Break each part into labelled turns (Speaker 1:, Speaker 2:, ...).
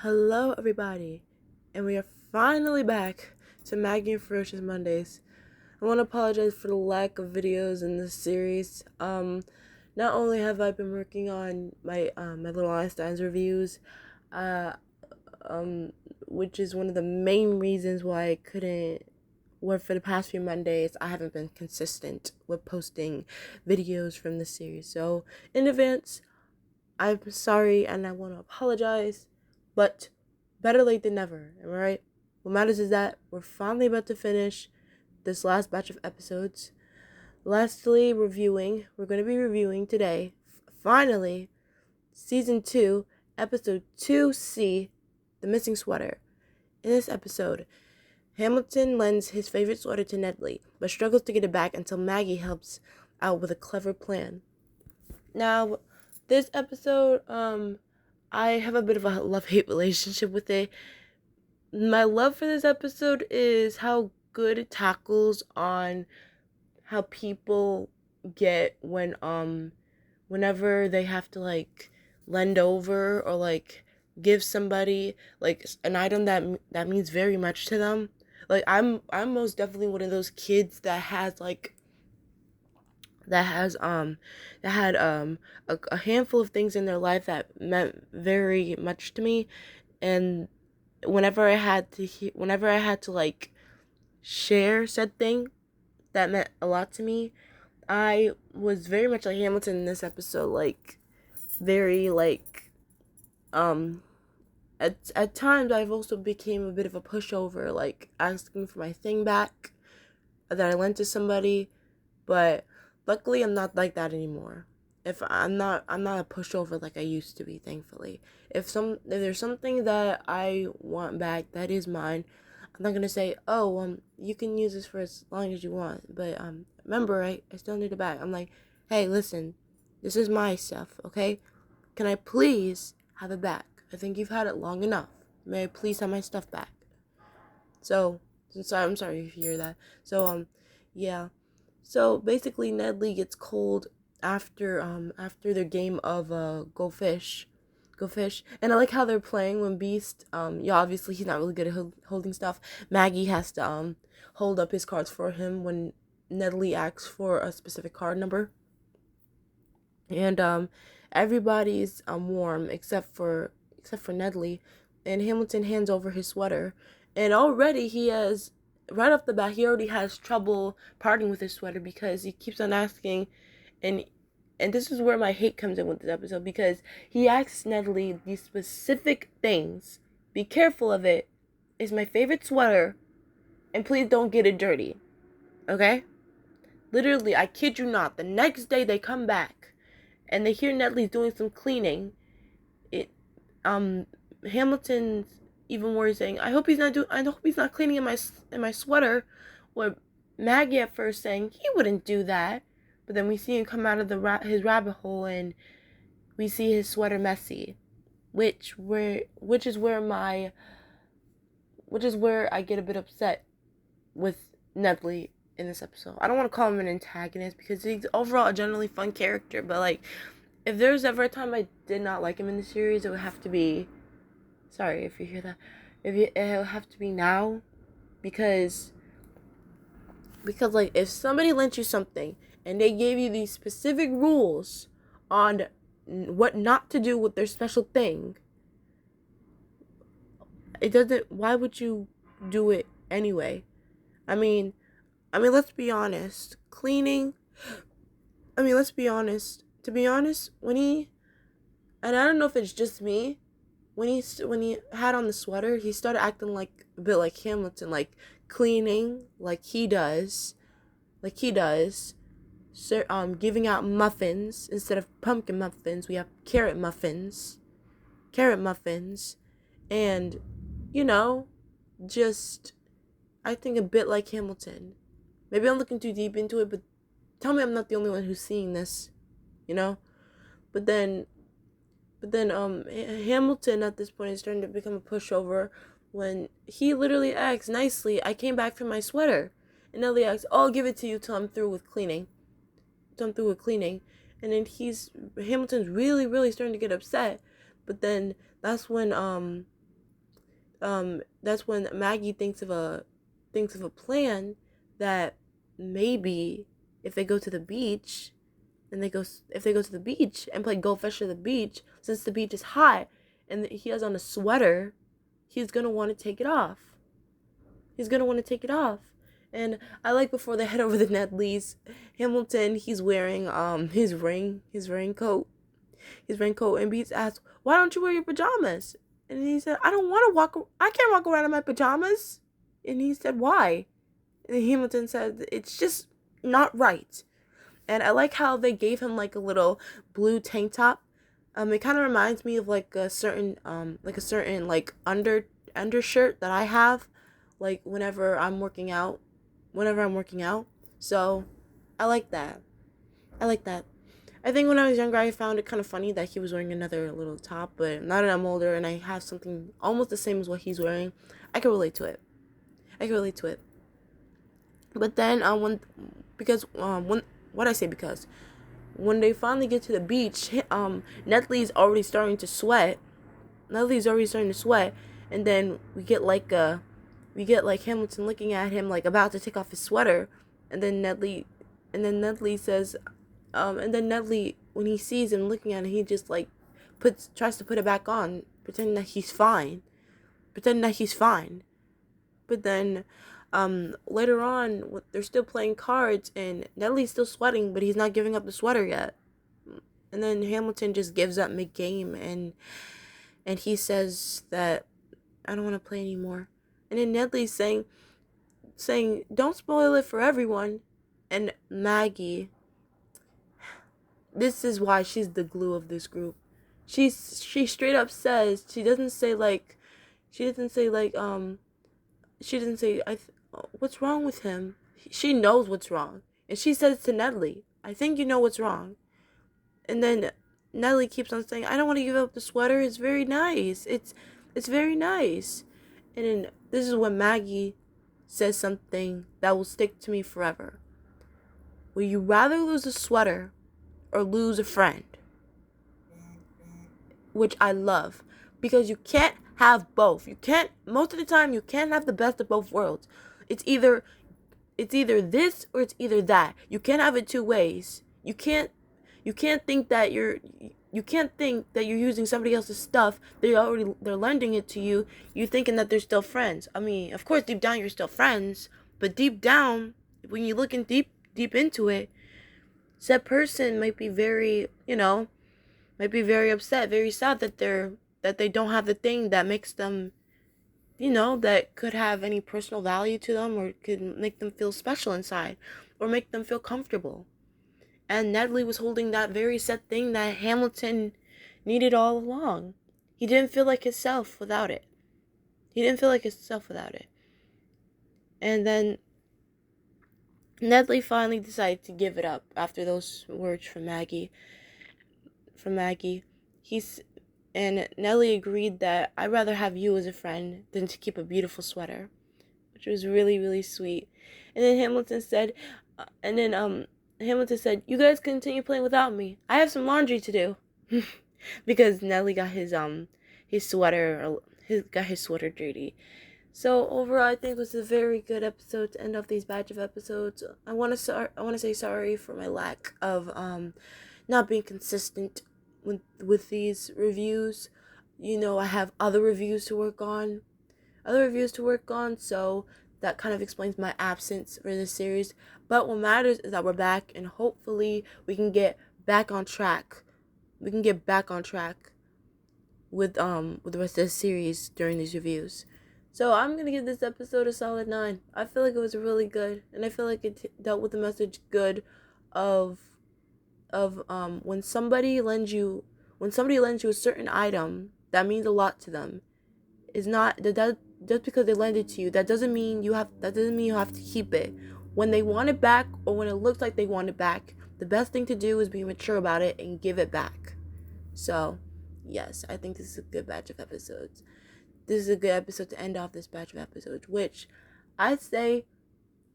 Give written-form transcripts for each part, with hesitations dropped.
Speaker 1: Hello, everybody, and we are finally back to Maggie and Ferocious Mondays. I want to apologize for the lack of videos in this series. Not only have I been working on my little Einstein's reviews, uh, um, which is one of the main reasons why I couldn't. Where for the past few Mondays, I haven't been consistent with posting videos from this series. So, in advance, I'm sorry and I want to apologize, but better late than never, am I right? What matters is that we're finally about to finish this last batch of episodes. Lastly, we're going to be reviewing today, finally, Season 2, Episode 2C, The Missing Sweater. In this episode, Hamilton lends his favorite sweater to Nedley, but struggles to get it back until Maggie helps out with a clever plan. Now, this episode, I have a bit of a love-hate relationship with it. My love for this episode is how good it tackles on how people get whenever they have to lend over or give somebody an item that means very much to them. I'm most definitely one of those kids that has that has that had a handful of things in their life that meant very much to me, and whenever I had to share said thing that meant a lot to me, I was very much like Hamilton in this episode, very um at times I've also became a bit of a pushover, asking for my thing back that I lent to somebody, but luckily I'm not like that anymore. If I'm not a pushover like I used to be, thankfully. If there's something that I want back that is mine, I'm not gonna say, oh, you can use this for as long as you want, but remember, I still need it back. I'm like, hey, listen, this is my stuff, okay? Can I please have it back? I think you've had it long enough. May I please have my stuff back? So, I'm sorry if you hear that. So, yeah. So basically, Nedley gets cold after their game of Go Fish, and I like how they're playing when Beast yeah, obviously he's not really good at holding stuff. Maggie has to hold up his cards for him when Nedley asks for a specific card number, and everybody's warm except for Nedley, and Hamilton hands over his sweater, and already he has right off the bat he already has trouble parting with his sweater because he keeps on asking, and this is where my hate comes in with this episode, because he asks Nedley these specific things. Be careful of it. It's my favorite sweater, and please don't get it dirty. Okay? Literally, I kid you not. The next day they come back and they hear Nedley's doing some cleaning. It Hamilton's even worse, saying, I hope he's not cleaning in my sweater. Or Maggie at first saying he wouldn't do that, but then we see him come out of his rabbit hole and we see his sweater messy, which is where I get a bit upset with Nedley in this episode. I don't want to call him an antagonist because he's overall a generally fun character, but if there's ever a time I did not like him in the series, it would have to be, sorry if you hear that, it would have to be now, because if somebody lent you something and they gave you these specific rules on what not to do with their special thing, why would you do it anyway? I mean, let's be honest. Let's be honest. To be honest, and I don't know if it's just me, when he had on the sweater, he started acting a bit like Hamilton, cleaning, like he does. So, giving out muffins instead of pumpkin muffins. We have carrot muffins, and just I think a bit like Hamilton. Maybe I'm looking too deep into it, but tell me I'm not the only one who's seeing this, you know? But then Hamilton at this point is starting to become a pushover when he literally asks nicely, I came back from my sweater. And Ellie asks, oh, I'll give it to you till I'm through with cleaning. And then Hamilton's really, really starting to get upset. But then that's when that's when Maggie thinks of a plan that maybe if they go to the beach and if they go to the beach and play goldfish at the beach, since the beach is hot and he has on a sweater, he's gonna want to take it off. And I like before they head over the Nedleys, Hamilton, he's wearing his raincoat, and Beats asked, "Why don't you wear your pajamas?" And he said, "I can't walk around in my pajamas." And he said, "Why?" And Hamilton said, "It's just not right." And I like how they gave him like a little blue tank top. It kind of reminds me of like a certain undershirt that I have, like whenever I'm working out. So I like that. I think when I was younger, I found it kind of funny that he was wearing another little top, but now that I'm older and I have something almost the same as what he's wearing, I can relate to it. But then when they finally get to the beach, Nedley's already starting to sweat. And then we get like Hamilton looking at him like about to take off his sweater, and then Nedley says, and then Nedley, when he sees him looking at him, he just like tries to put it back on, pretending that he's fine. But then later on, they're still playing cards, and Nedley's still sweating, but he's not giving up the sweater yet. And then Hamilton just gives up mid-game, and he says that, "I don't want to play anymore." And then Nedley's saying, "Don't spoil it for everyone." And Maggie, this is why she's the glue of this group. She straight up says, she doesn't say what's wrong with him. She knows what's wrong, and she says to Nedley, "I think you know what's wrong." And then Nedley keeps on saying, "I don't want to give up the sweater. It's very nice. It's very nice." And then this is when Maggie says something that will stick to me forever. "Would you rather lose a sweater or lose a friend?" Which I love, because you can't have both. Most of the time, you can't have the best of both worlds. It's either this or it's either that. You can't have it two ways. You can't think that you're using somebody else's stuff. They're lending it to you. You're thinking that they're still friends. I mean, of course, deep down you're still friends, but deep down, when you're looking deep into it, said person might be very upset, very sad that they don't have the thing that makes them, that could have any personal value to them or could make them feel special inside or make them feel comfortable. And Nedley was holding that very sad thing that Hamilton needed all along. He didn't feel like himself without it. And then Nedley finally decided to give it up after those words from Maggie. And Nellie agreed that, "I'd rather have you as a friend than to keep a beautiful sweater," which was really, really sweet. And then Hamilton said, "You guys continue playing without me. I have some laundry to do," because Nellie got his sweater dirty. So overall, I think it was a very good episode to end off these batch of episodes. I want to say sorry for my lack of not being consistent with these reviews. I have other reviews to work on, so that kind of explains my absence for this series. But what matters is that we're back, and hopefully we can get back on track. With the rest of the series during these reviews. So I'm gonna give this episode a solid 9. I feel like it was really good, and I feel like it dealt with the message good of when somebody lends you a certain item that means a lot to them. Is not that just because they lend it to you, that doesn't mean you have to keep it. When they want it back, or when it looks like they want it back, the best thing to do is be mature about it and give it back. So yes, I think this is a good batch of episodes. This is a good episode to end off this batch of episodes, which I'd say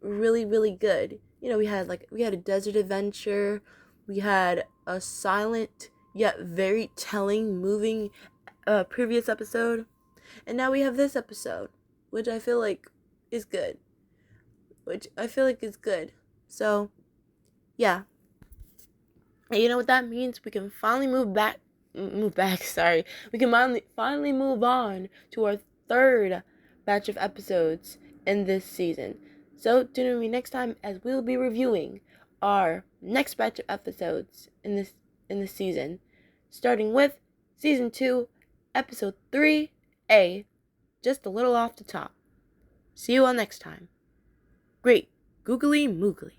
Speaker 1: really, really good. We had a desert adventure. We had a silent yet very telling, moving previous episode. And now we have this episode, which I feel like is good. So, yeah. And you know what that means? We can finally sorry. We can finally move on to our third batch of episodes in this season. So tune in with me next time as we'll be reviewing our next batch of episodes in this season, starting with season 2, episode 3A, just a little off the top. See you all next time. Great googly moogly.